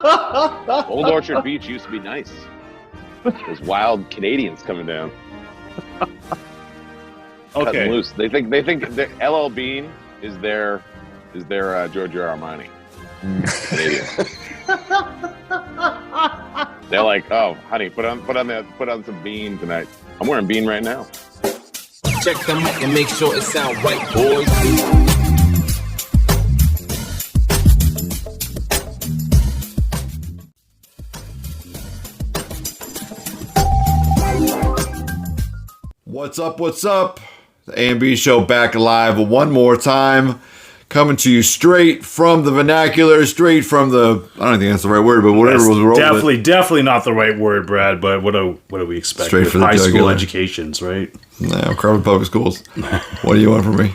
Old Orchard Beach used to be nice. There's wild Canadians coming down. Cutting loose. They think that LL Bean is their Giorgio Armani. Canadian. They're like, oh, honey, put on some Bean tonight. I'm wearing Bean right now. Check the mic and make sure it sound right, boys. What's up? What's up? The A&B show back alive one more time. Coming to you straight from the vernacular, straight from the, I don't think that's the right word, but whatever was wrong. Definitely not the right word, Brad, but what do we expect? Straight with for the high jugular. school educations, right? No, Crawford Public Schools. What do you want from me?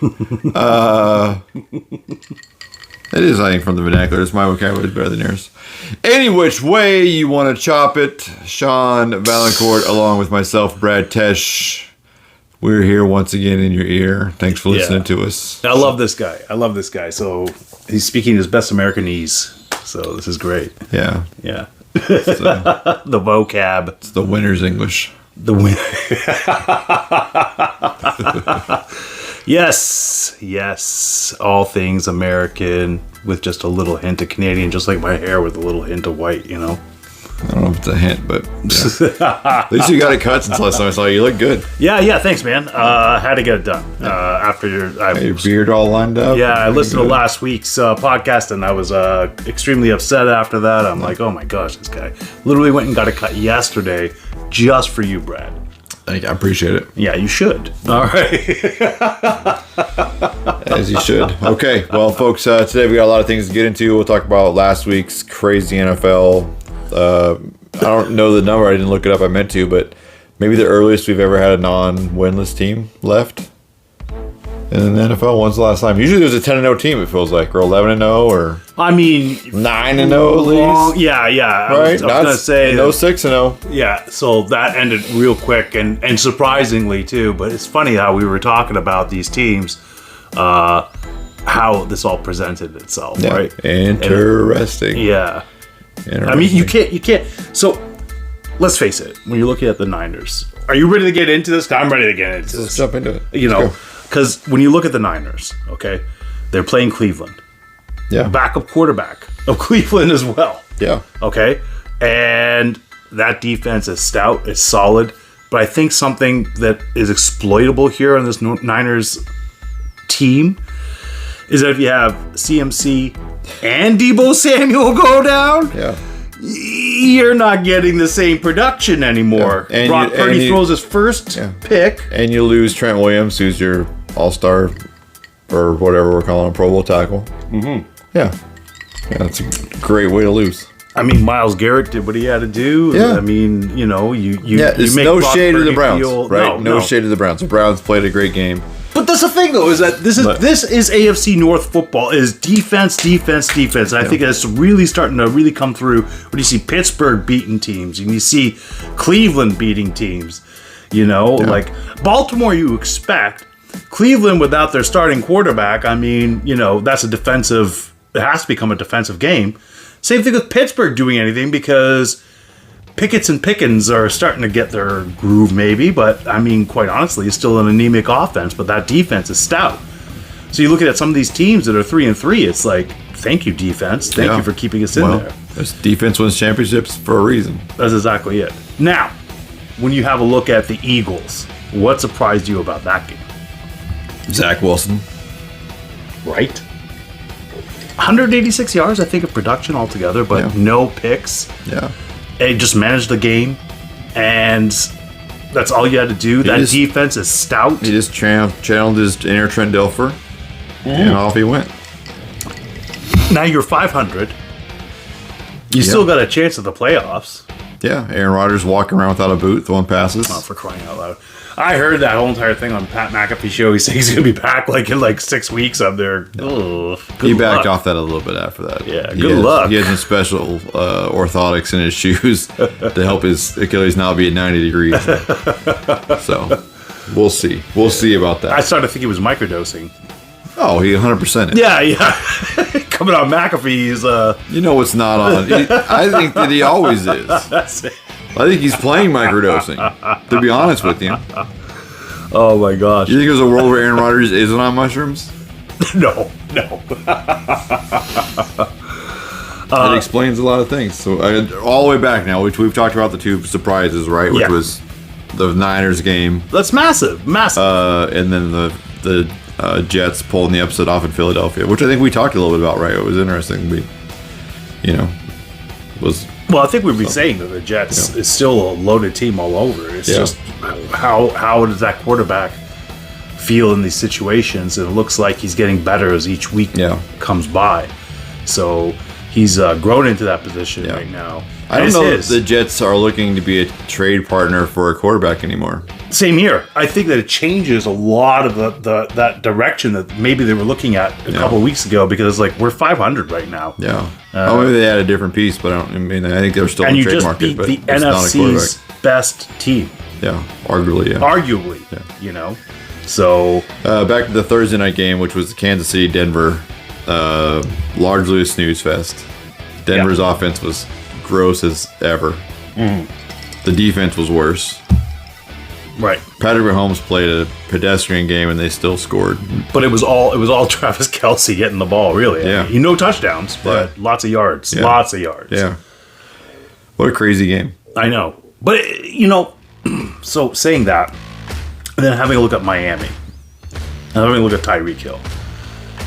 It is, I think, from the vernacular. It's my vocabulary is better than yours. Any which way you want to chop it, Sean Valancourt, along with myself, Brad Tesh. We're here once again in your ear. Thanks for listening to us. I love this guy. So he's speaking his best Americanese. So this is great. Yeah. Yeah. The vocab. It's the winner's English. The win. Yes. All things American with just a little hint of Canadian, just like my hair with a little hint of white, you know? I don't know if it's a hint, but yeah. At least you got it cut since last time I saw you. You look good. Yeah, thanks, man. Had to get it done after your beard all lined up. Yeah, I listened to last week's podcast, and I was extremely upset after that. I'm like, oh my gosh, this guy literally went and got it cut yesterday just for you, Brad. Thank you. I appreciate it. Yeah, you should. All right. As you should. Okay, well, folks, today we got a lot of things to get into. We'll talk about last week's crazy NFL. I don't know the number. I didn't look it up. I meant to, but maybe the earliest we've ever had a non-winless team left in the NFL. When's the last time? Usually there's a 10-0 team, it feels like, or 11-0, or I mean 9-0 at least. Yeah. Right? I was gonna say no 6-0. Yeah, so that ended real quick and surprisingly too. But it's funny how we were talking about these teams, how this all presented itself, Yeah. right? Interesting. Yeah. I mean, you can't. So, let's face it. When you're looking at the Niners, are you ready to get into this? I'm ready to get into this. Let's jump into it. You know, because when you look at the Niners, okay, they're playing Cleveland. Yeah. Backup quarterback of Cleveland as well. Yeah. Okay, and that defense is stout, it's solid. But I think something that is exploitable here on this Niners team is that if you have CMC and Deebo Samuel go down, you're not getting the same production anymore. Yeah. Brock Purdy throws his first pick. And you lose Trent Williams, who's your all-star, or whatever we're calling him, Pro Bowl tackle. Mm-hmm. Yeah, that's a great way to lose. I mean, Myles Garrett did what he had to do. Yeah. I mean, you know, you it's make no Brock shade Purdy to the Browns, feel, right? No shade to the Browns. The Browns played a great game. But that's the thing, though, is that this is AFC North football. Is defense. And I think it's really starting to really come through when you see Pittsburgh beating teams and you see Cleveland beating teams. You know, like Baltimore, you expect. Cleveland without their starting quarterback. I mean, you know, that's a defensive. It has to become a defensive game. Same thing with Pittsburgh doing anything because Pickett's and Pickens are starting to get their groove maybe, but I mean, quite honestly, it's still an anemic offense, but that defense is stout. So you look at some of these teams that are 3-3, it's like, thank you, defense. Thank you for keeping us in there. This defense wins championships for a reason. That's exactly it. Now, when you have a look at the Eagles, what surprised you about that game? Zach Wilson. Right? 186 yards, I think, of production altogether, but no picks. Yeah. He just managed the game, and that's all you had to do. That defense is stout. He just channeled his inner Trent Dilfer, and off he went. Now you're 500. You still got a chance at the playoffs. Yeah, Aaron Rodgers walking around without a boot, throwing passes. Oh, for crying out loud. I heard that whole entire thing on Pat McAfee show. He said he's going to be back in 6 weeks up there. Yeah. He backed off that a little bit after that. Yeah, good luck. He has some special orthotics in his shoes to help his Achilles now be at 90 degrees. So, we'll see. We'll see about that. I started to think he was microdosing. Oh, he 100% is. Yeah. Coming on McAfee's. You know what's not on. I think that he always is. That's it. I think he's playing microdosing, to be honest with you. Oh my gosh. You think there's a world where Aaron Rodgers isn't on mushrooms? No. It explains a lot of things. So all the way back now, which we've talked about the two surprises, right? Which was the Niners game. That's massive. And then the Jets pulling the upset off in Philadelphia, which I think we talked a little bit about, right? It was interesting. Well, I think we'd be saying that the Jets is still a loaded team all over. It's just how does that quarterback feel in these situations? And it looks like he's getting better as each week comes by. So he's grown into that position right now. I don't know if the Jets are looking to be a trade partner for a quarterback anymore. Same here. I think that it changes a lot of that direction that maybe they were looking at a couple of weeks ago, because it's like we're 500 right now. Yeah. Maybe they had a different piece, but I think they were still in the trade market. And you just beat the NFC's best team. Yeah, arguably. So back to the Thursday night game, which was Kansas City Denver, largely a snooze fest. Denver's offense was gross as ever. The defense was worse. Right. Patrick Mahomes played a pedestrian game and they still scored. But it was all Travis Kelce getting the ball, really. Yeah. No touchdowns, but lots of yards. Yeah. Lots of yards. Yeah. What a crazy game. I know. But, so saying that, and then having a look at Miami, and having a look at Tyreek Hill,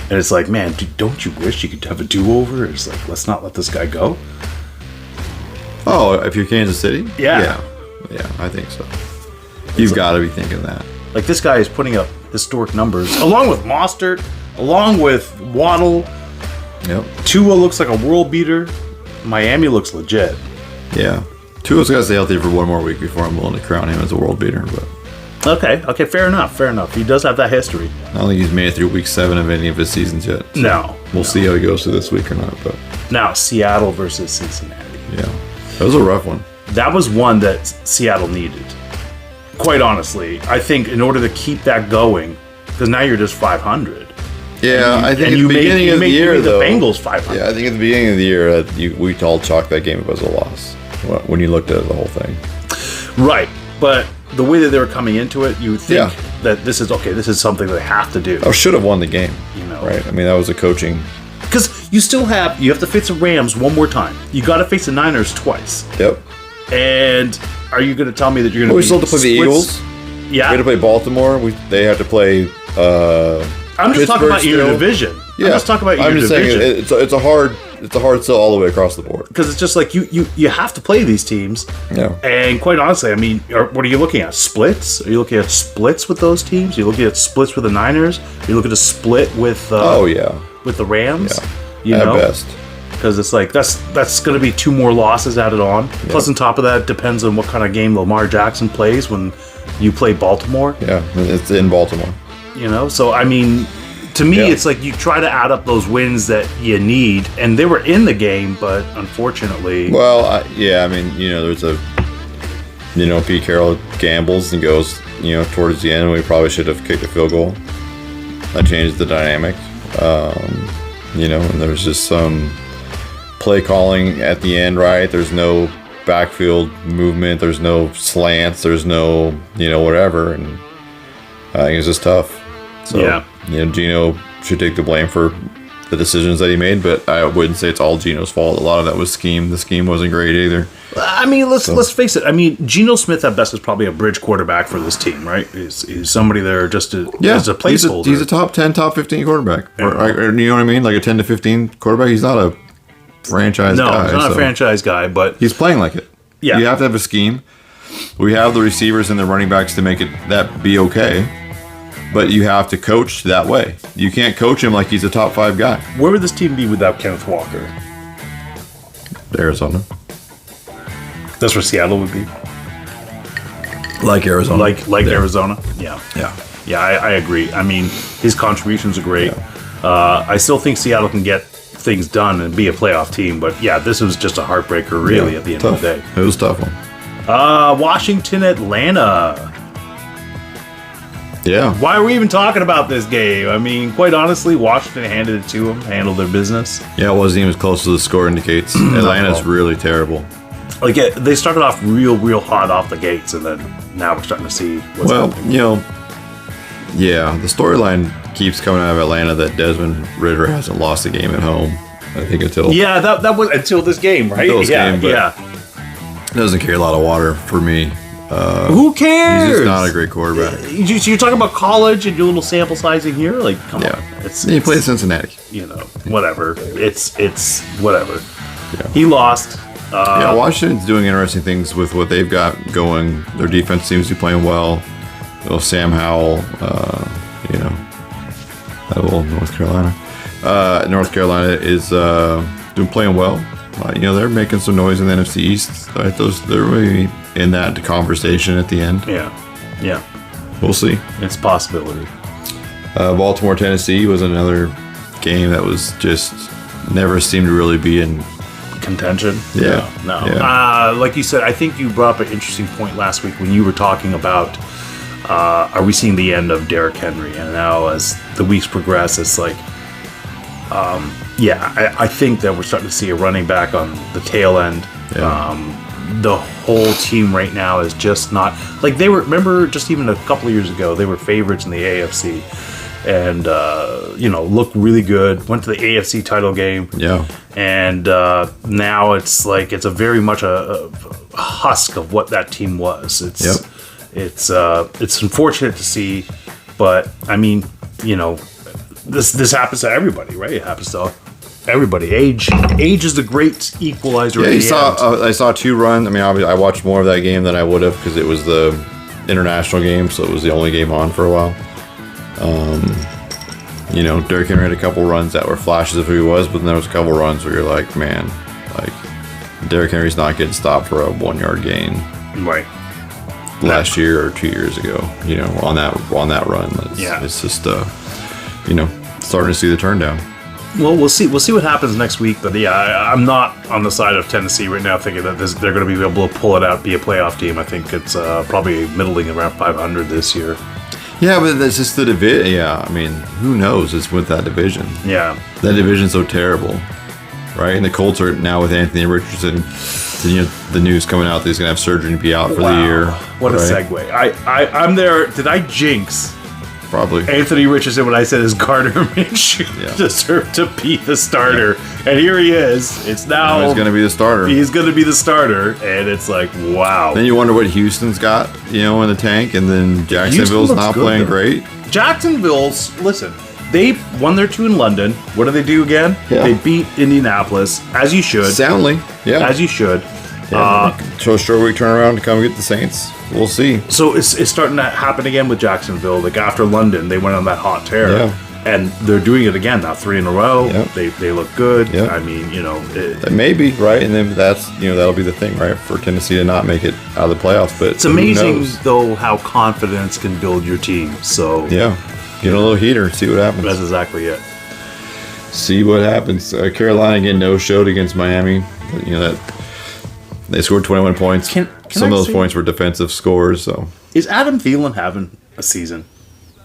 and it's like, man, don't you wish you could have a do-over? It's like, let's not let this guy go. Oh, if you're Kansas City? Yeah, I think so. You've got to be thinking that. Like, this guy is putting up historic numbers, along with Mostert, along with Waddle. Yep. Tua looks like a world beater. Miami looks legit. Yeah. Tua's got to stay healthy for one more week before I'm willing to crown him as a world beater. But Okay, fair enough. He does have that history. I don't think he's made it through week 7 of any of his seasons yet. So no. We'll see how he goes through this week or not. But now, Seattle versus Cincinnati. Yeah. That was a rough one. That was one that Seattle needed. Quite honestly, I think in order to keep that going, because now you're just 500. Yeah, I think at the beginning of the year, the Bengals 500. Yeah, I think at the beginning of the year, we all chalked that game up as a loss when you looked at the whole thing. Right, but the way that they were coming into it, you would think that this is something they have to do. Or should have won the game, right? I mean, that was a coaching. Because you have to face the Rams one more time. You got to face the Niners twice. Yep. And are you going to tell me that you're going to? We still have to play the Eagles. Yeah. We have to play Baltimore. They have to play. I'm just talking about your division. Yeah. I'm just talking about your division. I'm just saying it's a hard sell all the way across the board. Because it's just like you have to play these teams. Yeah. And quite honestly, I mean, what are you looking at? Splits? Are you looking at splits with those teams? Are you looking at splits with the Niners? Are you looking at a split with? With the Rams. Yeah. At best. Because it's like that's going to be 2 more losses added on. Yeah. Plus, on top of that, it depends on what kind of game Lamar Jackson plays when you play Baltimore. Yeah, it's in Baltimore. So I mean, to me, it's like you try to add up those wins that you need, and they were in the game, but unfortunately. Well, I mean, there's a, Pete Carroll gambles and goes, towards the end, we probably should have kicked a field goal. That changed the dynamic. And there's just some play calling at the end, right? There's no backfield movement. There's no slants. There's no, whatever. And I think it's just tough. So, Gino should take the blame for the decisions that he made, but I wouldn't say it's all Gino's fault. A lot of that was scheme. The scheme wasn't great either. I mean, let's face it. I mean, Geno Smith at best is probably a bridge quarterback for this team, right? He's somebody there just as a placeholder. He's a top 10, top 15 quarterback. Or, you know what I mean? Like a 10 to 15 quarterback. He's not a franchise guy. No, he's not a franchise guy, but he's playing like it. Yeah. You have to have a scheme. We have the receivers and the running backs to make that be okay. But you have to coach that way. You can't coach him like he's a top 5 guy. Where would this team be without Kenneth Walker? Arizona. That's where Seattle would be. Like Arizona. Like Arizona. Yeah. Yeah, I agree. I mean, his contributions are great. Yeah. I still think Seattle can get things done and be a playoff team. But yeah, this was just a heartbreaker, really, at the end of the day. It was a tough one. Washington, Atlanta. Yeah. Why are we even talking about this game? I mean, quite honestly, Washington handed it to them, handled their business. Yeah, it wasn't even as close as the score indicates. Atlanta's really terrible. Like, they started off real hot off the gates, and then now we're starting to see what's happening. Yeah, the storyline keeps coming out of Atlanta that Desmond Ridder hasn't lost a game at home. I think until that was until this game, right? Doesn't carry a lot of water for me. Who cares? He's just not a great quarterback. So you're talking about college and your little sample sizing here? Like, come on. He played Cincinnati. Whatever. It's whatever. Yeah. He lost. Washington's doing interesting things with what they've got going. Their defense seems to be playing well. Sam Howell, that little North Carolina. North Carolina is playing well. They're making some noise in the NFC East. Right? They're really in that conversation at the end. Yeah. We'll see. It's a possibility. Baltimore, Tennessee was another game that was just never seemed to really be in contention. Yeah. No. Yeah. Like you said, I think you brought up an interesting point last week when you were talking about are we seeing the end of Derrick Henry? And now as the weeks progress, it's like, I think that we're starting to see a running back on the tail end. Yeah. The whole team right now is just not like they were. Remember, just even a couple of years ago, they were favorites in the AFC, and looked really good. Went to the AFC title game. Yeah. And now it's like it's a very much a husk of what that team was. It's unfortunate to see, but I mean, this happens to everybody, right? It happens to everybody. Age is the great equalizer. Yeah, I saw 2 runs. I mean, obviously, I watched more of that game than I would have because it was the international game, so it was the only game on for a while. Derrick Henry had a couple runs that were flashes of who he was, but then there was a couple runs where you're like, man, like Derrick Henry's not getting stopped for a 1-yard gain. Right. Last year or 2 years ago, on that run. It's just starting to see the turn down. Well, we'll see what happens next week. But I'm not on the side of Tennessee right now, thinking that they're going to be able to pull it out, be a playoff team. I think it's probably middling around 500 this year. Yeah, but that's just the division. Yeah, I mean, who knows? It's with that division. Yeah, that division's so terrible, right? And the Colts are now with Anthony Richardson. The news coming out that he's going to have surgery and be out for the year. What a segue. I'm there. Did I jinx? Probably. Anthony Richardson, when I said his Gardner Minshew deserved to be the starter. Yeah. And here he is. It's now he's going to be the starter. He's going to be the starter. And it's like, wow. Then you wonder what Houston's got, in the tank. And then Jacksonville's not playing great. Jacksonville's, listen, they won their 2 in London. What do they do again? Yeah. They beat Indianapolis, as you should. Soundly. Yeah. As you should. So sure we turn around to come get the Saints. We'll see. So it's starting to happen again with Jacksonville. Like after London, they went on that hot tear. Yeah. And they're doing it again now, 3 in a row. Yep. They look good. Yep. I mean, maybe, right? And then that's that'll be the thing, right? For Tennessee to not make it out of the playoffs. But it's amazing though how confidence can build your team. So yeah, get a little heater, see what happens. That's exactly it. See what happens. Carolina again no-showed against Miami. That they scored 21 points. Some of those points were defensive scores. So is Adam Thielen having a season?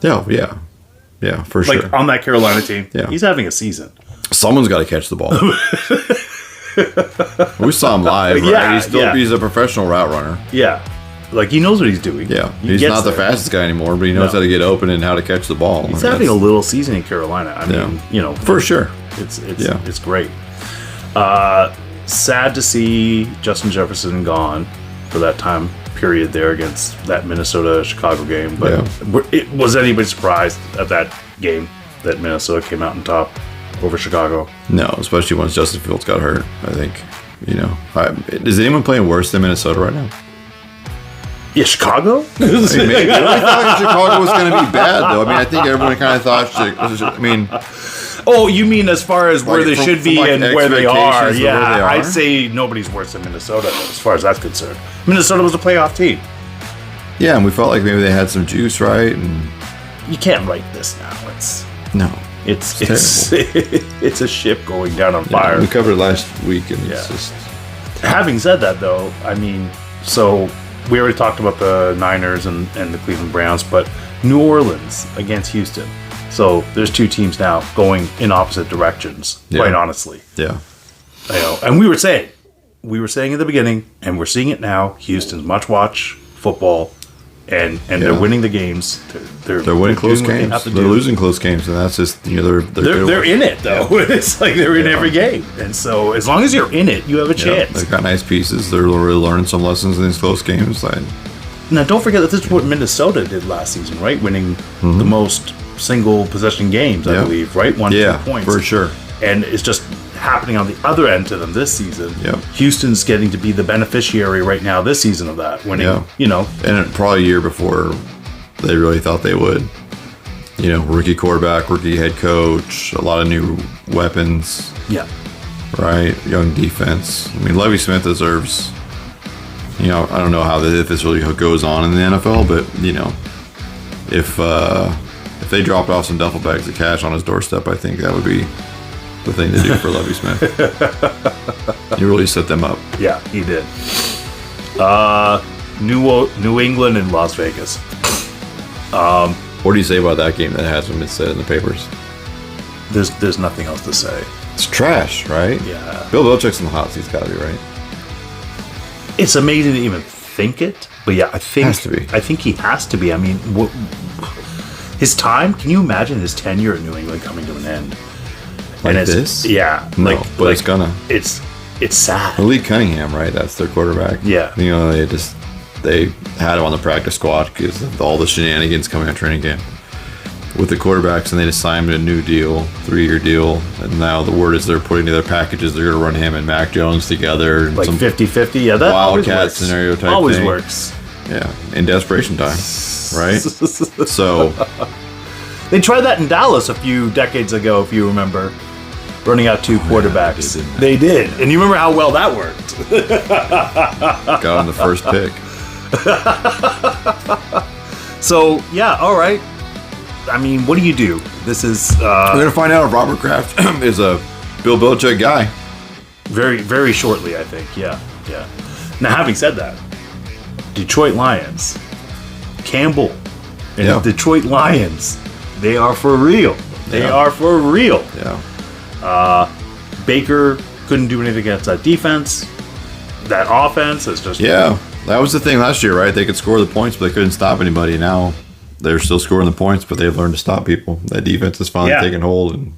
Yeah, for sure. Like on that Carolina team, yeah, he's having a season. Someone's got to catch the ball. We saw him live. Right? Yeah, he's a professional route runner. Yeah, like he knows what he's doing. Yeah, he's not the fastest guy anymore, but he knows how to get open and how to catch the ball. He's having a little season in Carolina. I mean, for sure, it's great. Sad to see Justin Jefferson gone for that time period there against that Minnesota-Chicago game. But was anybody surprised at that game that Minnesota came out on top over Chicago? No, especially once Justin Fields got hurt. I think, is anyone playing worse than Minnesota right now? Yeah, Chicago? I really thought Chicago was going to be bad, though. I mean, I think everyone kind of thought, oh, you mean as far as where they should be and where they are? Yeah, I'd say nobody's worse than Minnesota as far as that's concerned. Minnesota was a playoff team. Yeah, and we felt like maybe they had some juice, right? And you can't write this now. It's it's a ship going down on fire. We covered it last week, and it's just. Having said that, though, I mean, so we already talked about the Niners and the Cleveland Browns, but New Orleans against Houston. So there's two teams now going in opposite directions, quite honestly. Yeah. And we were saying in the beginning, and we're seeing it now, Houston's must-watch football, and they're winning the games. They're winning close games. They're losing close games, and that's just, they're in it, though. Yeah. It's like they're in every game. And so as long as you're in it, you have a chance. They've got nice pieces. They're really learning some lessons in these close games. Now, don't forget that this is what Minnesota did last season, right? Winning the most single possession games, I believe, right? 1-2 points. For sure. And it's just happening on the other end to them this season. Yep. Houston's getting to be the beneficiary right now this season of that, winning, And probably a year before they really thought they would. Rookie quarterback, rookie head coach, a lot of new weapons. Yeah. Right? Young defense. I mean, Lovie Smith deserves, I don't know if this really goes on in the NFL, but, if they dropped off some duffel bags of cash on his doorstep, I think that would be the thing to do for Lovie Smith. He really set them up. Yeah, he did. New England and Las Vegas. What do you say about that game that hasn't been said in the papers? There's nothing else to say. It's trash, right? Yeah. Bill Belichick's in the hot seat. He's got to be, right? It's amazing to even think it, but yeah, I think has to be. I think he has to be. I mean, his time. Can you imagine his tenure in New England coming to an end? Like this? Yeah. No, but it's gonna. It's sad. Lee Cunningham, right? That's their quarterback. Yeah. They had him on the practice squad because of all the shenanigans coming out of training camp with the quarterbacks, and they just signed him a new deal, 3-year deal, and now the word is they're putting together packages. They're going to run him and Mac Jones together. Like 50-50? Yeah, that Wildcat scenario type always thing. Works. Yeah, in desperation time, right? So they tried that in Dallas a few decades ago, if you remember, running out two quarterbacks. Yeah, they did, and you remember how well that worked. Got on the first pick. So yeah, all right. I mean, what do you do? This is we're gonna find out if Robert Kraft is a Bill Belichick guy. Very, very shortly, I think. Yeah. Now, having said that, Detroit Lions, Campbell, and the Detroit Lions, they are for real. They are for real. Yeah. Baker couldn't do anything against that defense. That offense is just that was the thing last year, right? They could score the points, but they couldn't stop anybody. Now they're still scoring the points, but they've learned to stop people. That defense is finally taking hold, and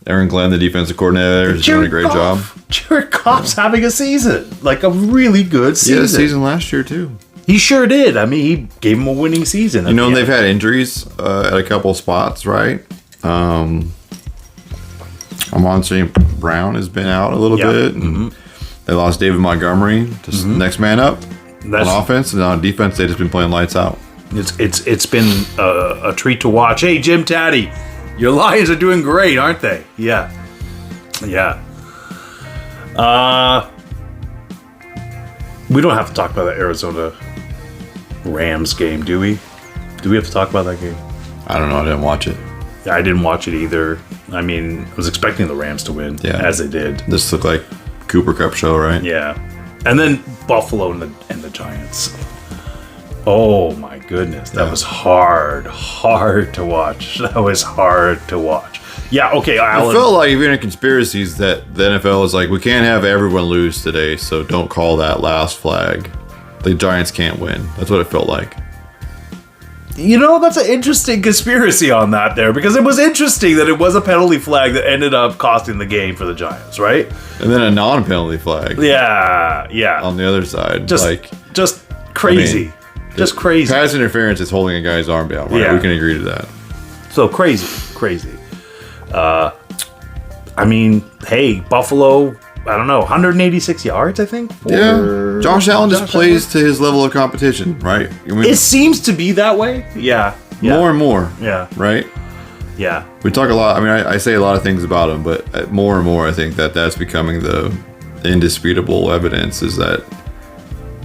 Aaron Glenn, the defensive coordinator, is doing a great job. Jared Goff's having a season, like a really good season. He had a season last year too. He sure did. I mean, he gave him a winning season. They've had injuries at a couple spots, right? Amon St. Brown has been out a little bit, and they lost David Montgomery, just next man up on offense, and on defense they've just been playing lights out. It's been a treat to watch. Hey, Jim Taddy, your Lions are doing great, aren't they? Yeah. We don't have to talk about the Arizona Rams game, do we? Do we have to talk about that game? I don't know. I didn't watch it. I didn't watch it either. I mean, I was expecting the Rams to win, as they did. This looked like Cooper Cup show, right? Yeah. And then Buffalo and the Giants. Oh my goodness, that was hard to watch. That was hard to watch. Yeah, okay, Alan. I felt like if you're in conspiracies that the NFL is like, we can't have everyone lose today, so don't call that last flag. The Giants can't win. That's what it felt like. That's an interesting conspiracy on that there, because it was interesting that it was a penalty flag that ended up costing the game for the Giants, right? And then a non-penalty flag. Yeah. On the other side. Just crazy. Just crazy. Pass interference is holding a guy's arm down, right? Yeah. We can agree to that. So crazy. I mean, hey, Buffalo, I don't know, 186 yards, I think? Josh Allen just plays to his level of competition, right? It seems to be that way. Yeah. More and more. Yeah. Right? Yeah. We talk a lot. I mean, I say a lot of things about him, but more and more, I think that's becoming the indisputable evidence is that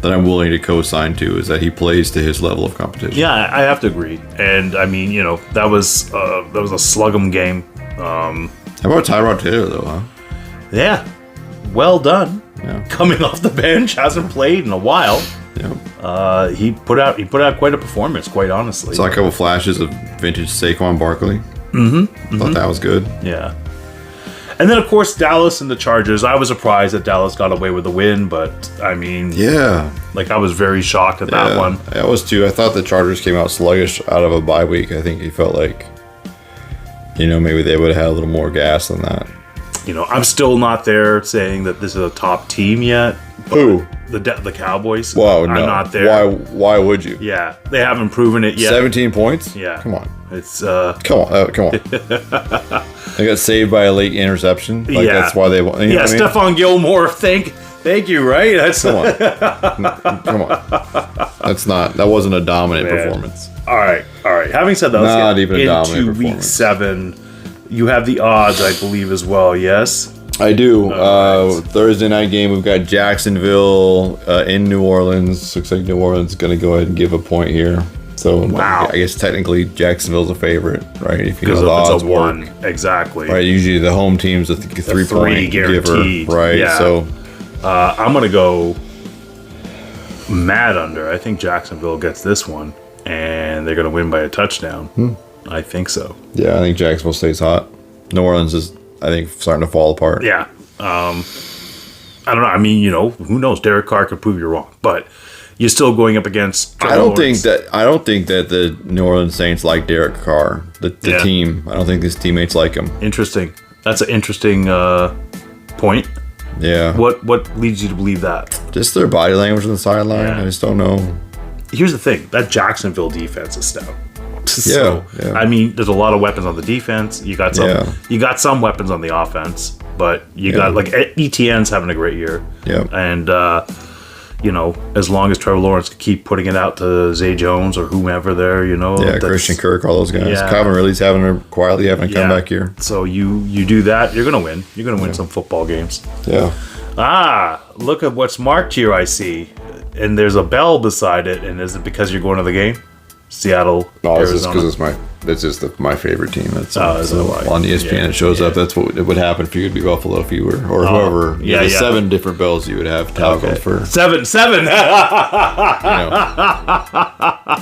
I'm willing to co-sign to is that he plays to his level of competition. Yeah, I have to agree. And I mean, that was a slug 'em game. How about Tyrod Taylor though, huh? Yeah. Well done. Yeah. coming off the bench, hasn't played in a while. Yeah. He put out quite a performance, quite honestly. Saw a couple flashes of vintage Saquon Barkley. Thought that was good. Yeah. And then, of course, Dallas and the Chargers. I was surprised that Dallas got away with the win, but, I mean... Yeah. Like, I was very shocked at that one. I was too. I thought the Chargers came out sluggish out of a bye week. I think he felt like, maybe they would have had a little more gas than that. I'm still not there saying that this is a top team yet. Who? The Cowboys. Whoa, no. I'm not there. Why would you? Yeah, they haven't proven it yet. 17 points? Yeah. Come on. It's Come on. They got saved by a late interception. That's why they won. Yeah, Stephon Gilmore, thank you, right? That's Come on. Come on. That wasn't a dominant performance. All right. Having said that, let's Not get even a dominant into performance. week 7. You have the odds, I believe, as well, yes? I do. Thursday night game, we've got Jacksonville in New Orleans. Looks like New Orleans is going to go ahead and give a point here. So wow. I guess technically Jacksonville's a favorite, right? If you Because know the if odds it's a work. 1, exactly. Right, usually the home team's a 3-point guaranteed, giver, right? yeah. So I'm going to go mad under. I think Jacksonville gets this one, and they're going to win by a touchdown. I think so. yeah, I think Jacksonville stays hot. New Orleans is, I think, starting to fall apart. Yeah. I don't know. I mean, who knows? Derek Carr could prove you wrong, but you're still going up against. I don't think that the New Orleans Saints like Derek Carr, the team. I don't think his teammates like him. Interesting. That's an interesting point. Yeah. What leads you to believe that? Just their body language on the sideline. Yeah. I just don't know. Here's the thing: that Jacksonville defense is stout. Yeah. I mean, there's a lot of weapons on the defense. You got some. Yeah. You got some weapons on the offense, but you got like ETN's having a great year. Yeah. And as long as Trevor Lawrence can keep putting it out to Zay Jones or whomever there, Yeah, Christian Kirk, all those guys. Yeah. Calvin Ridley's quietly having a comeback year. So you do that, you're gonna win. You're gonna win some football games. Yeah. Look at what's marked here. I see, and there's a bell beside it. And is it because you're going to the game? Seattle, No, it's just Arizona. because it's my favorite team. That's is that why? on ESPN it shows up. That's what would happen if you could be Buffalo if you were or whoever. Yeah, There's 7 different bells you would have toggled for Seven.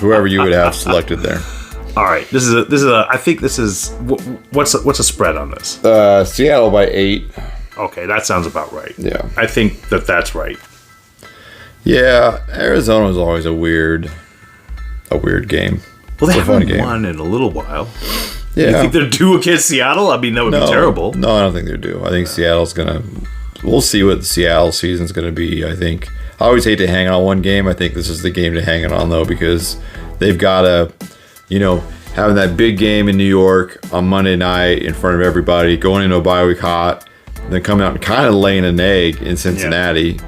whoever you would have selected there. All right, this is a. I think this is what's a spread on this? Seattle by 8. Okay, that sounds about right. Yeah. I think that's right. Yeah, Arizona is always a weird game. Well, they It's a fun haven't game. won in a little while. Yeah. You think they're due against Seattle? I mean, that would be terrible. No, I don't think they're due. I think Seattle's gonna. We'll see what the Seattle season's gonna be. I always hate to hang on one game. I think this is the game to hang it on though because they've got to, having that big game in New York on Monday night in front of everybody, going into a bye week hot, and then coming out and kind of laying an egg in Cincinnati.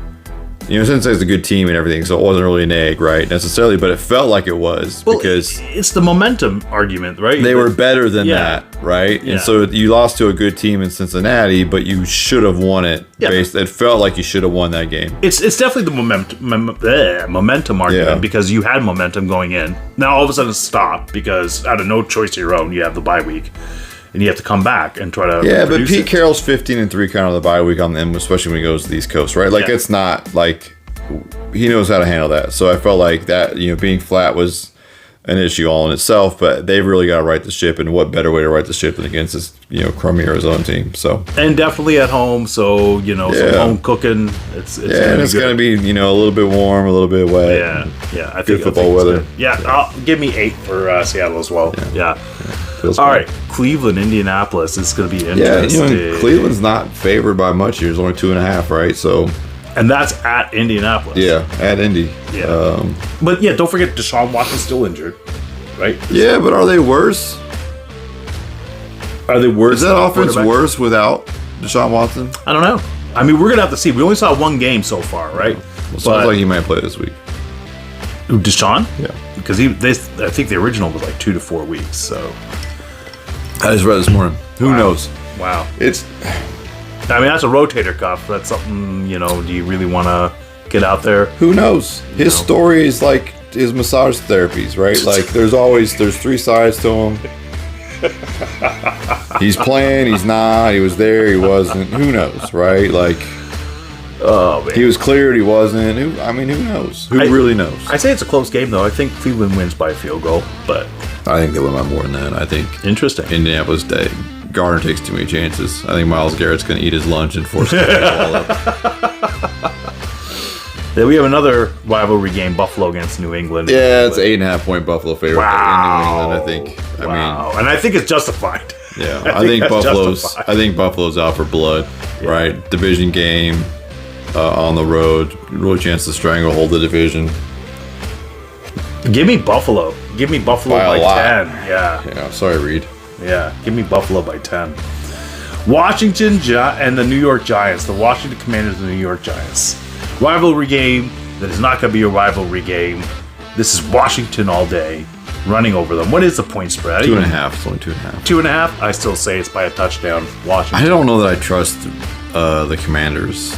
Cincinnati's a good team and everything, so it wasn't really an egg, right, necessarily, but it felt like it was because it's the momentum argument, right? they were better than that, right? Yeah. And so you lost to a good team in Cincinnati, but you should have won it. Yeah. It felt like you should have won that game. It's definitely the momentum argument because you had momentum going in. Now all of a sudden it stopped because out of no choice of your own, you have the bye week. And you have to come back and try to. Yeah, but Pete it. Carroll's 15-3 kind of the bye week on them, especially when he goes to the East Coast, right? Like it's not like he knows how to handle that. So I felt like that, being flat was an issue all in itself, but they've really got to right the ship, and what better way to right the ship than against this, crummy Arizona team. So and definitely at home, so some home cooking. It's and it's going to be a little bit warm, a little bit wet. Yeah. I Good think football it's weather. good. Yeah, give me 8 for Seattle as well. Yeah. Feels All good. right, Cleveland, Indianapolis. It's going to be interesting. Yeah, Cleveland's not favored by much here. It's only 2.5, right? So, and that's at Indianapolis. yeah, at Indy. Yeah. But don't forget Deshaun Watson's still injured, right? Yeah, but are they worse? Are they worse? Is that than offense quarterback? worse without Deshaun Watson? I don't know. I mean, we're going to have to see. We only saw one game so far, right? Well, sounds like he might play this week. Deshaun? Yeah. Because I think the original was like 2 to 4 weeks, so. I just read this morning. Who knows? Wow. It's I mean, that's a rotator cuff. That's something, do you really want to get out there? who knows? His story is like his massage therapies, right? Like there's 3 sides to him. He's playing, he's not, he was there, he wasn't. Who knows, right? Like Oh, man. He was cleared. He wasn't. Who knows? Who really knows? I say it's a close game, though. I think Cleveland wins by a field goal, but I think they win by more than that. I think interesting. Indianapolis Day. Garner takes too many chances. I think Myles Garrett's going to eat his lunch and force the ball up. Then we have another rivalry game, Buffalo against New England. Yeah, it's 8.5 point Buffalo favorite Wow. in New England. I think. Wow. And I think it's justified. Yeah, I think that's Buffalo's. justified. I think Buffalo's out for blood. Yeah. Right, division game on the road. Real chance to stranglehold the division. Give me Buffalo. Give me Buffalo By by a lot. 10. Yeah. Yeah, sorry, Reed. Yeah. Give me Buffalo by 10. Washington and the New York Giants. The Washington Commanders and the New York Giants. Rivalry game that is not going to be a rivalry game. This is Washington all day, running over them. What is the point spread? 2.5. It's only 2.5. 2.5? I still say it's by a touchdown. Washington. I don't know that I trust the Commanders.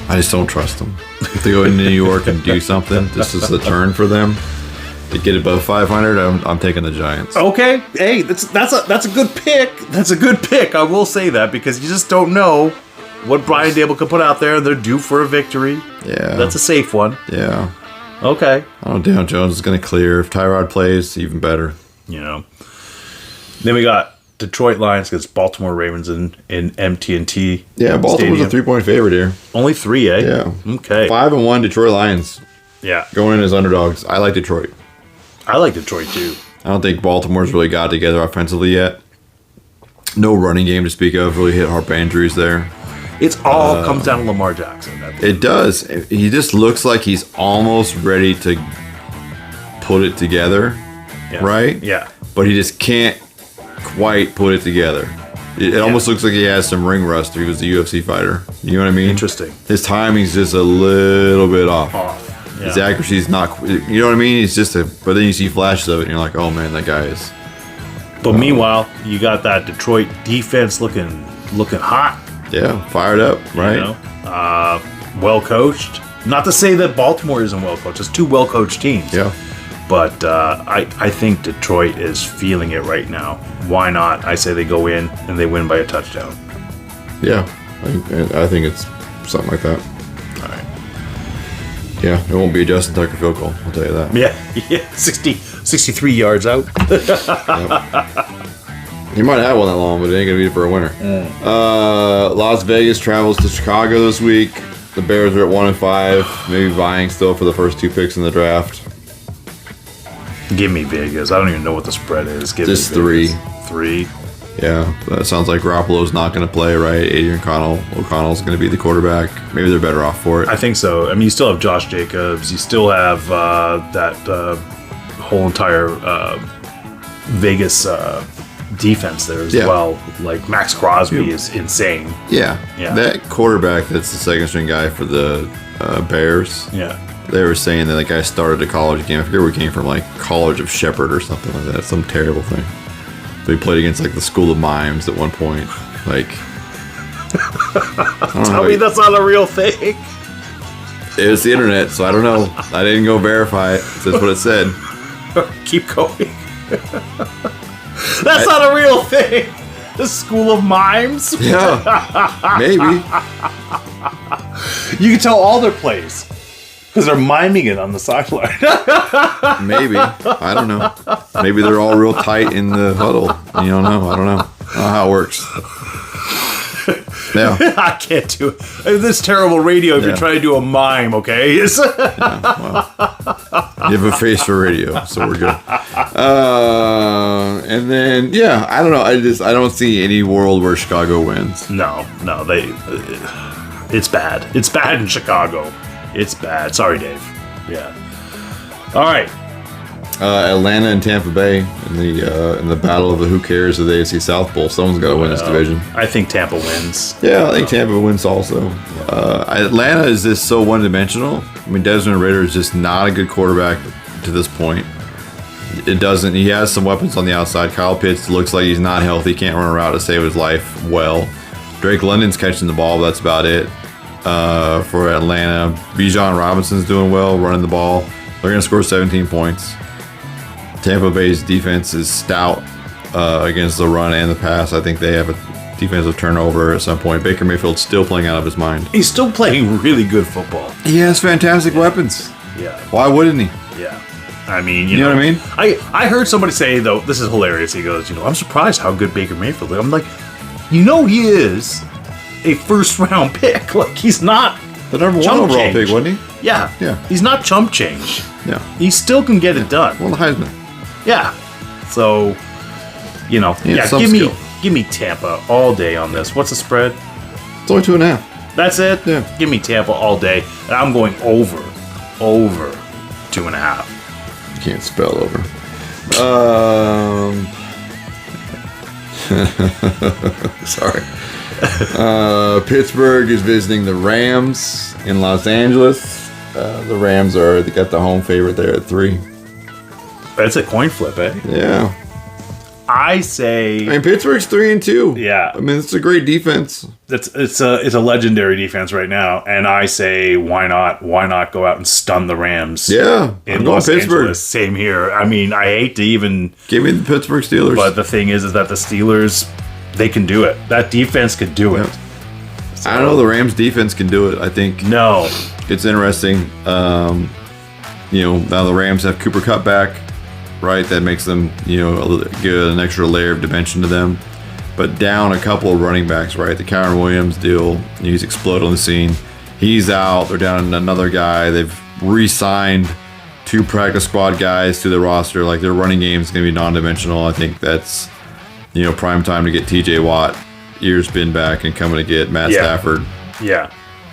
I just don't trust them. If they go into New York and do something, this is a turn for them. To get above 500, I'm taking the Giants. Okay, hey, that's a good pick. That's a good pick. I will say that because you just don't know what Brian Dable could put out there. They're due for a victory. Yeah, That's a safe one. yeah. Okay, I don't know. Daniel Jones is going to clear. If Tyrod plays, even better. you know. Then we got Detroit Lions against Baltimore Ravens in MT&T. Yeah, Baltimore's Stadium. a 3-point favorite here. Only 3, eh? Yeah. Okay. 5-1 Detroit Lions Yeah, going in as underdogs. I like Detroit. I like Detroit too. I don't think Baltimore's really got together offensively yet. No running game to speak of. Really hit hard by injuries there. It's all comes down to Lamar Jackson. It does. He just looks like he's almost ready to put it together, Yeah. right? Yeah. But he just can't quite put it together. It almost looks like he has some ring rust if he was a UFC fighter. You know what I mean? Interesting. His timing's just a little bit off. Yeah. His accuracy's not, you know what I mean? He's just but then you see flashes of it and you're like, oh man, that guy is. But meanwhile, you got that Detroit defense looking hot. Yeah, fired up, right? You know, well coached. Not to say that Baltimore isn't well coached. It's two well coached teams. Yeah. But I think Detroit is feeling it right now. Why not? I say they go in and they win by a touchdown. Yeah. I think it's something like that. All right. Yeah, it won't be a Justin Tucker field goal, I'll tell you that. Yeah. 63 yards out. He might have one that long, but it ain't going to be for a winner. Las Vegas travels to Chicago this week. The Bears are at 1-5, maybe vying still for the first 2 picks in the draft. Give me Vegas. I don't even know what the spread is. Give Just me Vegas. 3. Yeah, that sounds like Garoppolo's not going to play, right? Adrian O'Connell's going to be the quarterback. Maybe they're better off for it. I think so. I mean, you still have Josh Jacobs. You still have that whole entire Vegas defense there as well. Like Max Crosby is insane. Yeah. Yeah. That quarterback that's the second string guy for the Bears, Yeah. they were saying that guy started a college game. I forget where he came from, like College of Shepherd or something like that. Some terrible thing. So he played against like the School of Mimes at one point. Like, Tell me that's not a real thing. it was the internet, so I don't know. I didn't go verify it. That's what it said. Keep going. That's not a real thing. The School of Mimes. Yeah, maybe. You can tell all their plays because they're miming it on the sideline. Maybe. I don't know. Maybe they're all real tight in the huddle. You don't know. I don't know. I don't know how it works. Yeah. I can't do it. This terrible radio if you're Yeah. trying to do a mime, okay? You have a face for radio, so we're good. And then, yeah, I don't know. I don't see any world where Chicago wins. No, it's bad. It's bad in Chicago. It's bad. Sorry, Dave. Yeah. All right. Atlanta and Tampa Bay in the battle of the who cares of the AFC South Bowl. Someone's got to win this division. I think Tampa wins. Yeah, I think Tampa wins also. Atlanta is just so one-dimensional. I mean, Desmond Ridder is just not a good quarterback to this point. He has some weapons on the outside. Kyle Pitts looks like he's not healthy, can't run a route to save his life well. Drake London's catching the ball, but that's about it for Atlanta. Bijan Robinson's doing well, running the ball. They're going to score 17 points. Tampa Bay's defense is stout against the run and the pass. I think they have a defensive turnover at some point. Baker Mayfield's still playing out of his mind. He's still playing really good football. He has fantastic weapons. Yeah. Why wouldn't he? Yeah. I mean, You know what I mean? I heard somebody say, though, this is hilarious. He goes, I'm surprised how good Baker Mayfield is. I'm like, he is a first-round pick. Like, he's not The number one chump overall change. pick, wasn't he? Yeah. Yeah. He's not chump change. Yeah. He still can get it done. Well, the Heisman. Yeah. So, some skill. give me Tampa all day on this. What's the spread? It's only 2.5. That's it? Yeah. Give me Tampa all day. And I'm going over 2.5. You can't spell over. Sorry. Pittsburgh is visiting the Rams in Los Angeles. The Rams they got the home favorite there at 3. That's a coin flip, eh? Yeah. I say Pittsburgh's 3-2. Yeah. It's a great defense. it's a legendary defense right now, and I say why not go out and stun the Rams? Yeah. I'm In going Los Pittsburgh. Angeles. Same here. I mean, I hate to even, Give me the Pittsburgh Steelers. but the thing is that the Steelers, they can do it. That defense could do it. I don't know. The Rams defense can do it. I think No. it's interesting. Now the Rams have Cooper Kupp back, right? That makes them, give an extra layer of dimension to them. But down a couple of running backs, right? The Kyron Williams deal, he's exploded on the scene. He's out. They're down another guy. They've re-signed 2 practice squad guys to the roster. Like, their running game is going to be non-dimensional. I think that's, prime time to get TJ Watt, ears pinned back, and coming to get Matt Stafford. Yeah.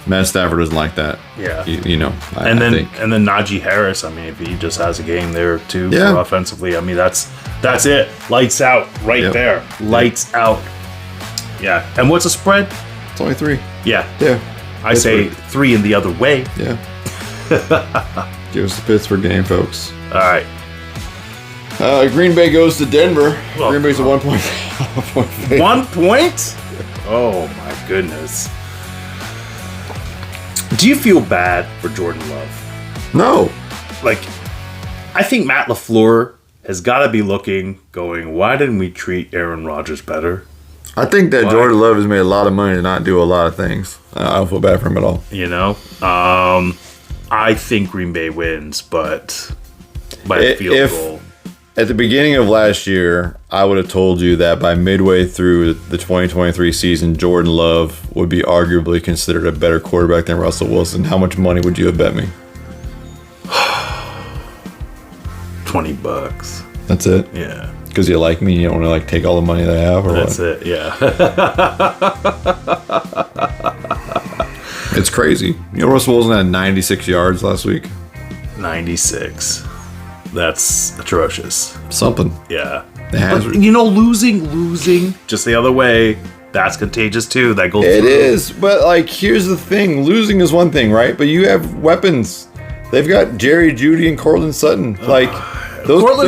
Matt Stafford doesn't like that. Yeah. I And think. then Najee Harris, I mean, if he just has a game there too Yeah. for offensively, I mean, that's it. Lights out right Yep. there. Lights out. Yeah. And what's the spread? It's only 3. Yeah. Yeah. I say 3 in the other way. Yeah. Give us the Pittsburgh game, folks. All right. Green Bay goes to Denver. Oh, Green Bay's a 1 point. 1 point? Oh my goodness. Do you feel bad for Jordan Love? No. Like, I think Matt LaFleur has got to be looking, going, why didn't we treat Aaron Rodgers better? I think that Why? Jordan Love has made a lot of money to not do a lot of things. I don't feel bad for him at all. I think Green Bay wins, but by a field If- goal. At the beginning of last year, I would have told you that by midway through the 2023 season, Jordan Love would be arguably considered a better quarterback than Russell Wilson. How much money would you have bet me? $20. That's it? Yeah. Because you like me and you don't want to take all the money that I have? Or That's what? it, yeah. It's crazy. Russell Wilson had 96 yards last week. 96. That's atrocious. Something. Yeah. It has- But, losing just the other way, that's contagious too. That goes It through. is, but here's the thing: losing is one thing, right? But you have weapons. They've got Jerry Jeudy and Cortland Sutton. Cortland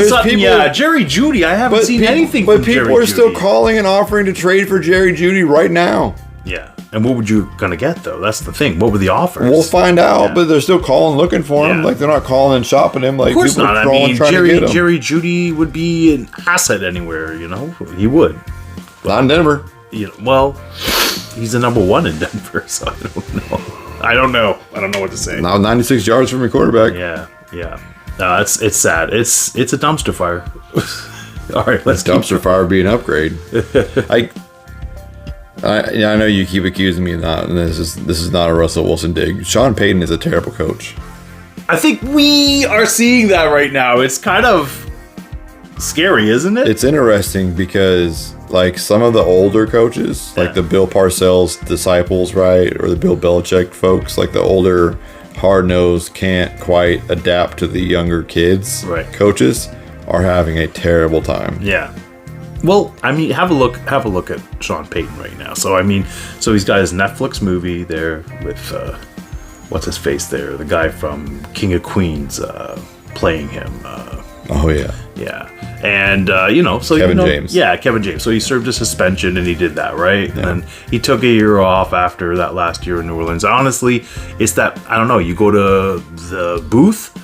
there's Sutton, yeah. Jerry Jeudy, I haven't seen anything But from people Jerry are still Jeudy. calling and offering to trade for Jerry Jeudy right now. Yeah. And what would you gonna get though? That's the thing. What were the offers? We'll find out, Yeah. but they're still calling, looking for him. Yeah. They're not calling and shopping him. Of course people not. are I crawling, mean, trying to get him. Jerry Jeudy would be an asset anywhere. He would. Not in Denver. Well, he's the number 1 in Denver, so I don't know. I don't know what to say. Now 96 yards from your quarterback. Yeah. No, it's sad. It's a dumpster fire. All right, let's keep Dumpster fire would be an upgrade. I know you keep accusing me of not, and this is not a Russell Wilson dig. Sean Payton is a terrible coach. I think we are seeing that right now. It's kind of scary, isn't it? It's interesting because some of the older coaches, like the Bill Parcells disciples, right, or the Bill Belichick folks, the older hard-nosed can't quite adapt to the younger kids. Right. Coaches are having a terrible time. Yeah. Well, I mean, have a look at Sean Payton right now. So he's got his Netflix movie there with what's his face there, the guy from King of Queens playing him. Oh yeah. Yeah. And so Kevin James. Yeah, Kevin James. So he served a suspension and he did that, right? Yeah. And then he took a year off after that last year in New Orleans. Honestly, it's that, I don't know, you go to the booth,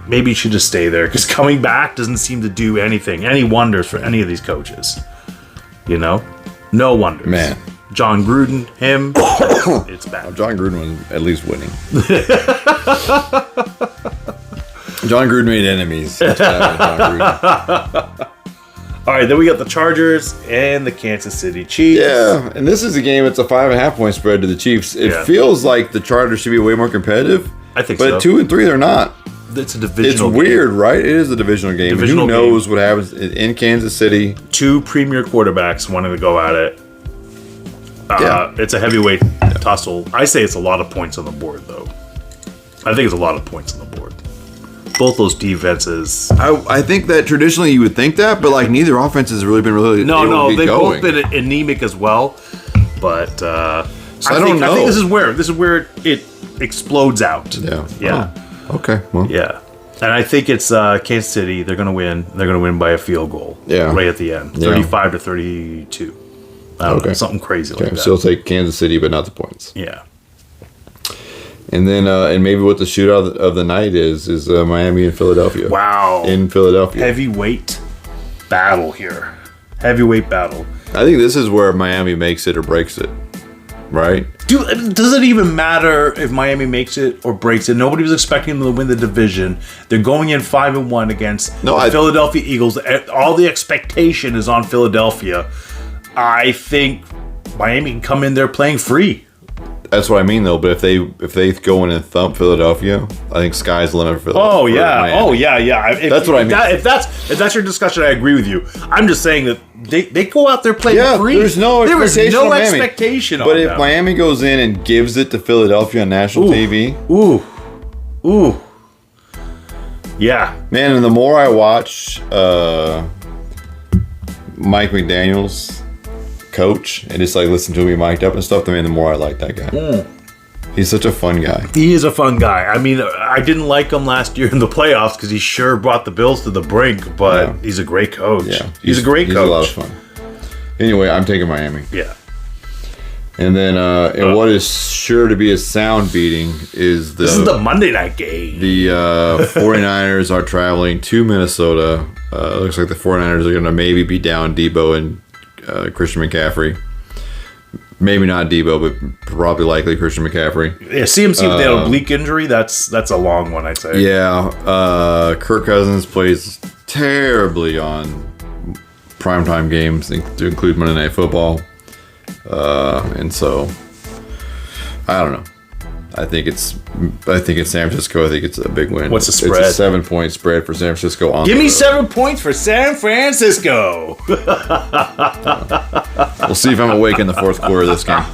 maybe you should just stay there because coming back doesn't seem to do any wonders for any of these coaches. No wonders. Man. John Gruden, him, it's bad. John Gruden was at least winning. John Gruden made enemies. That's what happened to John Gruden. All right, then we got the Chargers and the Kansas City Chiefs. Yeah, and this is a game. It's a 5.5 point spread to the Chiefs. It Yeah. feels like the Chargers should be way more competitive. I think but so. 2 and 3, they're not. It's a divisional It's game. weird, right? It is a divisional game. Divisional and who knows what happens in Kansas City? Two premier quarterbacks wanting to go at it. Yeah. It's a heavyweight tussle. I say it's a lot of points on the board, though. I think it's a lot of points on the board. Both those defenses. I think that traditionally you would think that, but like neither offense has really been able No, to get they've going. both been anemic as well. But I don't know. I think this is where it explodes out. Yeah. Yeah. Oh, okay. Well. Yeah. And I think it's Kansas City. They're going to win. They're going to win by a field goal. Yeah. Right at the end. Yeah. 35 to 32. I don't know, something crazy like that. Still take Kansas City, but not the points. Yeah. And then, and maybe what the shootout of the night is Miami and Philadelphia. Wow. In Philadelphia. Heavyweight battle here. Heavyweight battle. I think this is where Miami makes it or breaks it. Right? Dude, does it even matter if Miami makes it or breaks it? Nobody was expecting them to win the division. They're going in 5-1 against the Philadelphia Eagles. All the expectation is on Philadelphia. I think Miami can come in there playing free. That's what I mean, though. But if they go in and thump Philadelphia, I think sky's the limit for Philadelphia. Oh yeah, oh yeah. That's what I mean. If that's your discussion, I agree with you. I'm just saying that they go out there playing free. There's no there is expectation. no on Miami. expectation. But on if them. Miami goes in and gives it to Philadelphia on national TV, ooh, yeah, man. And the more I watch Mike McDaniel's coach and just like listen to him be mic'd up and stuff, the more I like that guy. He's such a fun guy. He is a fun guy. I mean, I didn't like him last year in the playoffs because he sure brought the Bills to the brink, but he's a great coach. Yeah, he's a great coach. He's a lot of fun. Anyway, I'm taking Miami. Yeah. And then, and what is sure to be a sound beating is this is the Monday night game. The 49ers are traveling to Minnesota. Looks like the 49ers are going to maybe be down Debo and Christian McCaffrey. Maybe not Debo, but probably likely Christian McCaffrey. Yeah, CMC with the oblique injury, that's a long one, I'd say. Yeah, Kirk Cousins plays terribly on primetime games, to include Monday Night Football. And so, I don't know. I think it's San Francisco. I think it's a big win. What's the spread? It's a 7-point spread for San Francisco. Give me 7 points for San Francisco. We'll see if I'm awake in the fourth quarter of this game.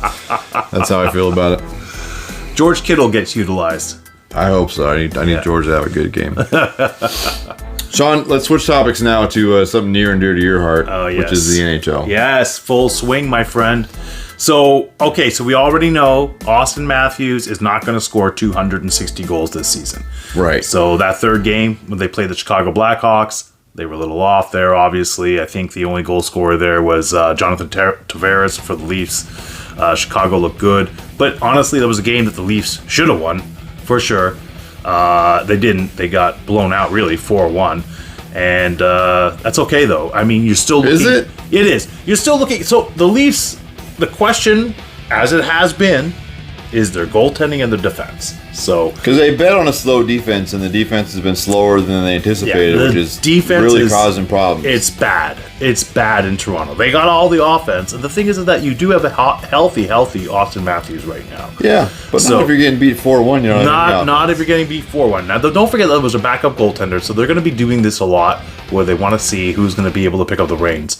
That's how I feel about it. George Kittle gets utilized. I hope so. I need George to have a good game. Sean, let's switch topics now to something near and dear to your heart, which is the NHL. Yes, full swing, my friend. So we already know Austin Matthews is not going to score 260 goals this season. Right. So that third game, when they played the Chicago Blackhawks, they were a little off there, obviously. I think the only goal scorer there was Jonathan Tavares for the Leafs. Chicago looked good. But honestly, that was a game that the Leafs should have won, for sure. They didn't. They got blown out, really, 4-1. And that's okay, though. I mean, you're still looking. Is it? It is. You're still looking. So the Leafs, the question, as it has been, is their goaltending and their defense. So because they bet on a slow defense, and the defense has been slower than they anticipated, which is really causing problems. It's bad. It's bad in Toronto. They got all the offense, and the thing is that you do have a healthy Austin Matthews right now. Yeah, but not if you're getting beat 4-1. You know, not if you're getting beat 4-1. Now, don't forget that was a backup goaltender, so they're going to be doing this a lot, where they want to see who's going to be able to pick up the reins.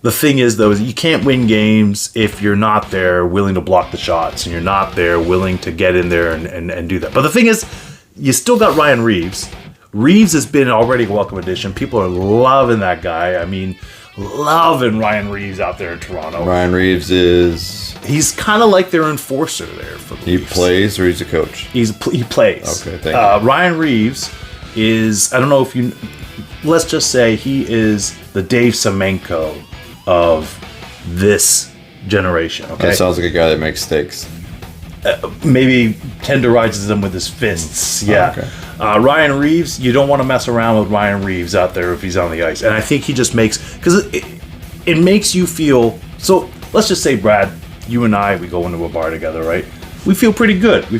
The thing is, though, is you can't win games if you're not there willing to block the shots, and you're not there willing to get in there and do that. But the thing is, you still got Ryan Reeves. Reeves has been already a welcome addition. People are loving that guy. I mean, loving Ryan Reeves out there in Toronto. Ryan Reeves he's kind of like their enforcer there for the Leafs. He plays or he's a coach? He plays. Okay, thank you. Ryan Reeves is, I don't know if you, let's just say he is the Dave Semenko of this generation. Okay, That sounds like a guy that makes steaks. Maybe tenderizes them with his fists. Yeah. Okay. Ryan Reeves, you don't want to mess around with Ryan Reeves out there if he's on the ice. And I think he just makes, because it makes you feel. So let's just say, Brad, you and I, we go into a bar together, right? We feel pretty good.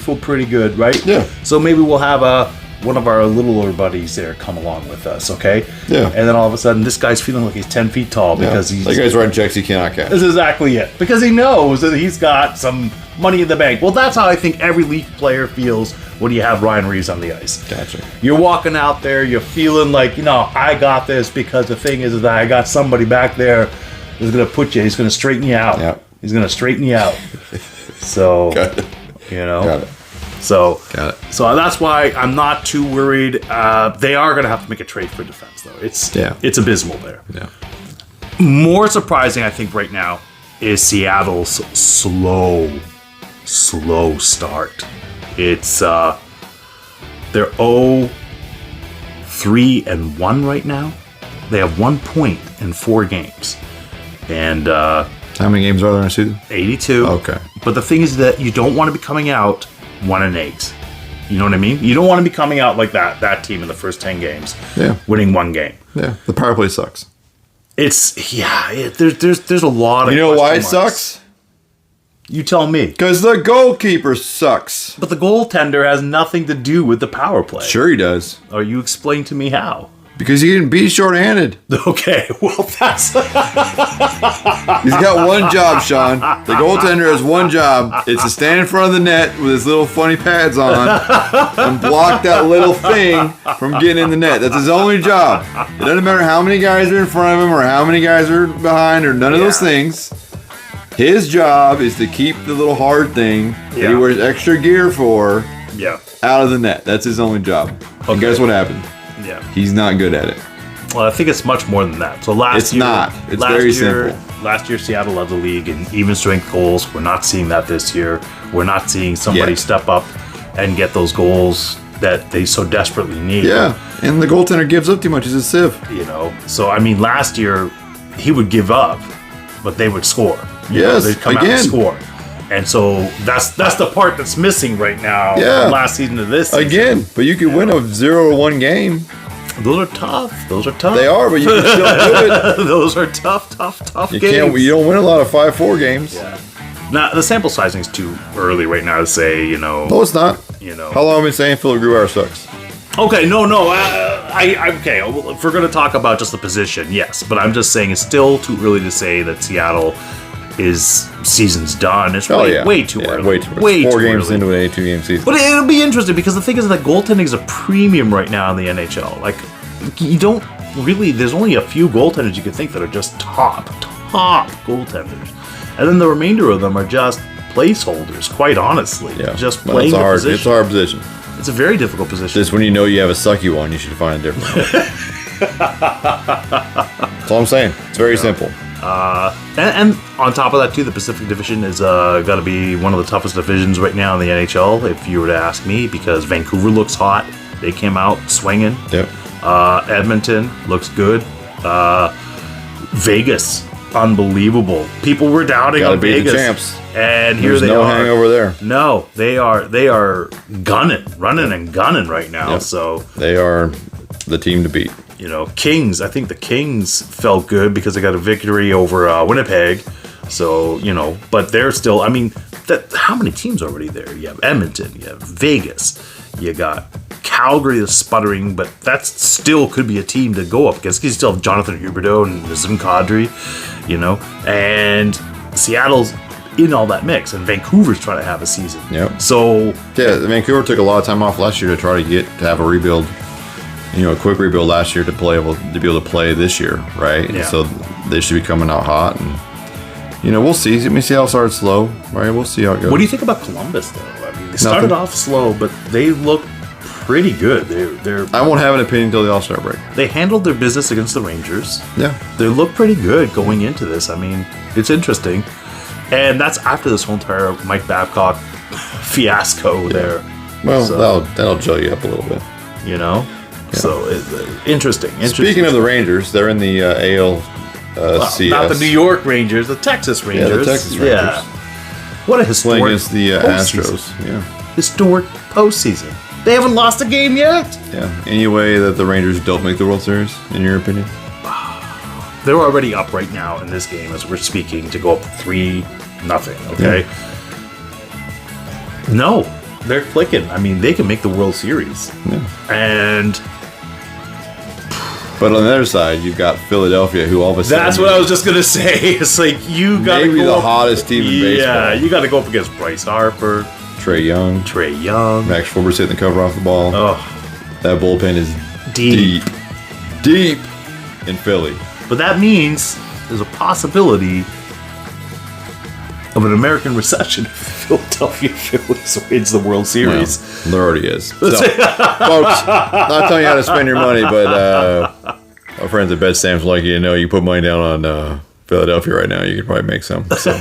Right? Yeah. So maybe we'll have one of our littler buddies there come along with us, okay? Yeah. And then all of a sudden, this guy's feeling like he's 10 feet tall because he's... That guy's writing checks he cannot cash. That's exactly it. Because he knows that he's got some money in the bank. Well, that's how I think every Leaf player feels when you have Ryan Reeves on the ice. Gotcha. You're walking out there, you're feeling like, I got this, because the thing is that I got somebody back there who's going to he's going to straighten you out. Yep. He's going to straighten you out. So, Got it. Got it. So, Got it. So that's why I'm not too worried. They are going to have to make a trade for defense, though. It's abysmal there. Yeah. More surprising, I think, right now is Seattle's slow start. It's they're 0-3-1 right now. They have 1 point in 4 games, and how many games are there in a season? 82. Okay. But the thing is that you don't want to be coming out 1-8. You know what I mean? You don't want to be coming out like that team in the first 10 games. Yeah. Winning 1 game. Yeah. The power play sucks. There's a lot of. You know why it question marks. sucks? You tell me. Because the goalkeeper sucks. But the goaltender has nothing to do with the power play. Sure he does. Or you explain to me how. Because he can be short-handed. Okay, well that's... He's got one job, Sean. The goaltender has one job. It's to stand in front of the net with his little funny pads on and block that little thing from getting in the net. That's his only job. It doesn't matter how many guys are in front of him or how many guys are behind or none of those things. His job is to keep the little hard thing that he wears extra gear for out of the net. That's his only job. Okay. And guess what happened? Yeah. He's not good at it. Well, I think it's much more than that. So It's very simple. Last year, Seattle led the league in even strength goals. We're not seeing that this year. We're not seeing somebody step up and get those goals that they so desperately need. Yeah, and the goaltender gives up too much. He's a sieve. So I mean, last year he would give up, but they would score. They'd come out and score. And so that's the part that's missing right now. From last season to this season. Again, but you could win a 0-1 game. Those are tough. They are, but you can still do it. Those are tough games. You don't win a lot of 5-4 games. Yeah. Now the sample sizing is too early right now to say. No, it's not. How long have I been saying Philip Grubauer sucks? Okay, no. Okay. If we're going to talk about just the position, yes, but I'm just saying it's still too early to say that Seattle season's done. It's way too early. Way too early. 4 games into an 82-game season. But it'll be interesting because the thing is that goaltending is a premium right now in the NHL. Like, you don't really. There's only a few goaltenders you could think that are just top goaltenders, and then the remainder of them are just placeholders. Quite honly, just playing the position. It's a hard position. It's a very difficult position. Just when you know you have a sucky one, you should find a different one. That's all I'm saying. It's very simple. And on top of that too, the Pacific Division is got to be one of the toughest divisions right now in the NHL, if you were to ask me, because Vancouver looks hot. They came out swinging. Yep. Edmonton looks good. Vegas, unbelievable. People were doubting on Vegas. The champs. And here they are. There's no hangover there. No, they are running and gunning right now. Yep. So they are the team to beat. Kings. I think the Kings felt good because they got a victory over Winnipeg. So but they're still. I mean, how many teams already there? You have Edmonton. You have Vegas. You got Calgary that's sputtering, but that still could be a team to go up against. You still have Jonathan Huberdeau and Nazem Kadri, and Seattle's in all that mix, and Vancouver's trying to have a season. Yep. So Vancouver took a lot of time off last year to try to have a rebuild. A quick rebuild last year to be able to play this year, right? Yeah. So they should be coming out hot, and we'll see. Let me see how it started slow, right? We'll see how it goes. What do you think about Columbus, though? I mean, they started off slow, but they look pretty good. They're. I won't have an opinion until the All-Star break. They handled their business against the Rangers. Yeah, they look pretty good going into this. I mean, it's interesting, and that's after this whole entire Mike Babcock fiasco there. Well, so, that'll gel you up a little bit. Yeah. So interesting. Speaking of the Rangers, they're in the ALCS. Not the New York Rangers, the Texas Rangers. Yeah, the Texas Rangers. Yeah. What a historic against the Astros. Yeah. Historic postseason. They haven't lost a game yet. Yeah. Any way that the Rangers don't make the World Series, in your opinion? they're already up right now in this game as we're speaking to go up 3-0. Okay. Yeah. No, they're clicking. I mean, they can make the World Series. Yeah. And. But on the other side, you've got Philadelphia, who all of a sudden... That's what I was just going to say. It's like, you got to go... Maybe the hottest team in baseball. Yeah, you got to go up against Bryce Harper. Trey Young. Max Schwarber's hitting the cover off the ball. Oh. That bullpen is deep in Philly. But that means there's a possibility of an American recession if the Philadelphia Phillies wins the World Series. No, there already is. So, folks, not telling you how to spend your money, but our friends at Bet Stamps like you to know you put money down on Philadelphia right now, you could probably make some. So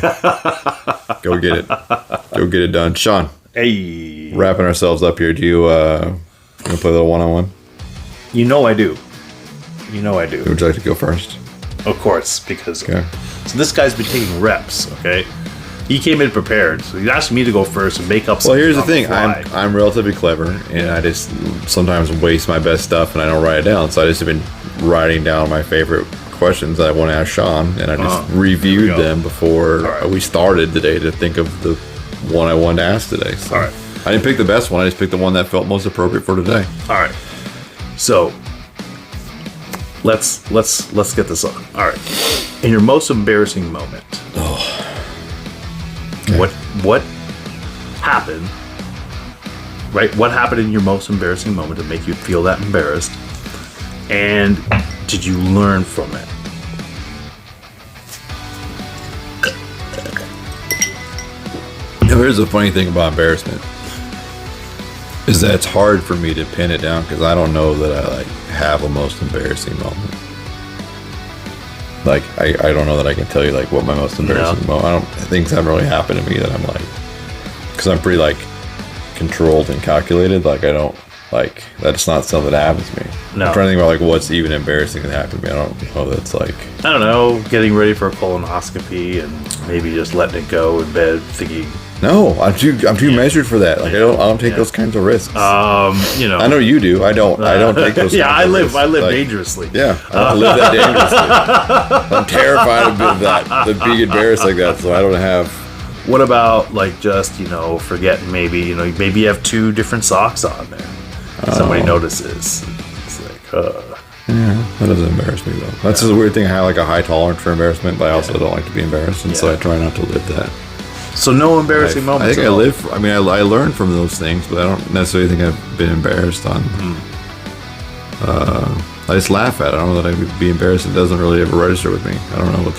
go get it. Go get it done. Sean, hey, wrapping ourselves up here. Do you want to play a little one-on-one? You know I do. Would you like to go first? Of course, because okay. So this guy's been taking reps, okay? He came in prepared, so he asked me to go first and make up. Well, here's the thing: I'm relatively clever, and I just sometimes waste my best stuff, and I don't write it down. So I just have been writing down my favorite questions that I want to ask Sean, and I just reviewed them before we started today to think of the one I wanted to ask today. So all right, I didn't pick the best one; I just picked the one that felt most appropriate for today. All right, so let's get this on. All right, in your most embarrassing moment. What happened? Right? What happened in your most embarrassing moment to make you feel that embarrassed? And did you learn from it? Here's the funny thing about embarrassment is that it's hard for me to pin it down because I don't know that I have a most embarrassing moment. Like I don't know that I can tell you like what my most embarrassing moment. Things haven't really happened to me that I'm like, because I'm pretty like controlled and calculated. Like I don't like that's not something that happens to me. No. I'm trying to think about like what's even embarrassing that happened to me. I don't know that's like. I don't know, getting ready for a colonoscopy and maybe just letting it go in bed, thinking. No, I'm too measured for that. Like I don't take those kinds of risks. I know you do. I don't take those. Yeah, kinds I of live risks. dangerously. Yeah, I don't live that dangerously. I'm terrified of being embarrassed like that, so I don't have. What about like just forgetting maybe you have 2 different socks on there. Somebody notices. It's like Yeah, that doesn't embarrass me though. That's the weird thing. I have like a high tolerance for embarrassment, but I also don't like to be embarrassed, and so I try not to live that. So no embarrassing moments. I think I learn from those things, but I don't necessarily think I've been embarrassed on. I just laugh at it. I don't know that I would be embarrassed. It doesn't really ever register with me. I don't know what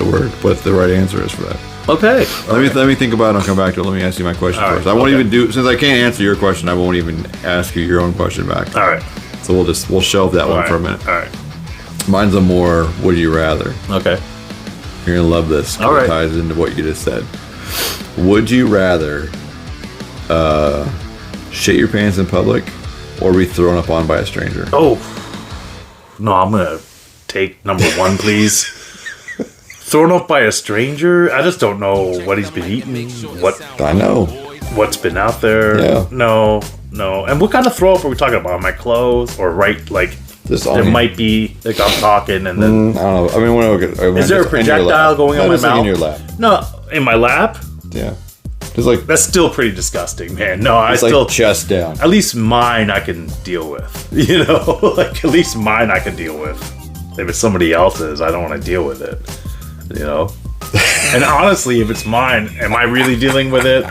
the right answer is for that. Okay. Let me think about it and I'll come back to it. Let me ask you my question first. I won't even since I can't answer your question, I won't even ask you your own question back. All right. So we'll shelve that one for a minute. All right. Mine's a more would you rather. Okay. You're gonna love this. All right. It ties into what you just said. Would you rather shit your pants in public or be thrown up on by a stranger? Oh. No, I'm going to take number 1, please. Thrown up by a stranger? I just don't know what he's been eating. I know. What's been out there. Yeah. No. And what kind of throw up are we talking about? My clothes? Or might be, like I'm talking and then... I don't know. I mean, is there a projectile going on my mouth? in your lap. No, in my lap? Yeah. Just like... That's still pretty disgusting, man. No, I it's still... like chest down. At least mine I can deal with. Like at least mine I can deal with. If it's somebody else's, I don't want to deal with it. And honestly, if it's mine, am I really dealing with it?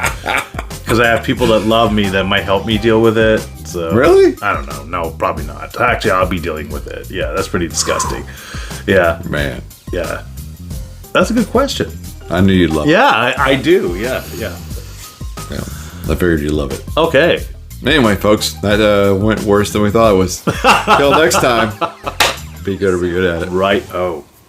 Because I have people that love me that might help me deal with it. So really? I don't know. No, probably not. Actually, I'll be dealing with it. Yeah, that's pretty disgusting. Yeah. Man. Yeah. That's a good question. I knew you'd love it. Yeah, I do. Yeah. I figured you'd love it. Okay. Anyway, folks, that went worse than we thought it was. Till next time, be good or be good at it. Right. Oh.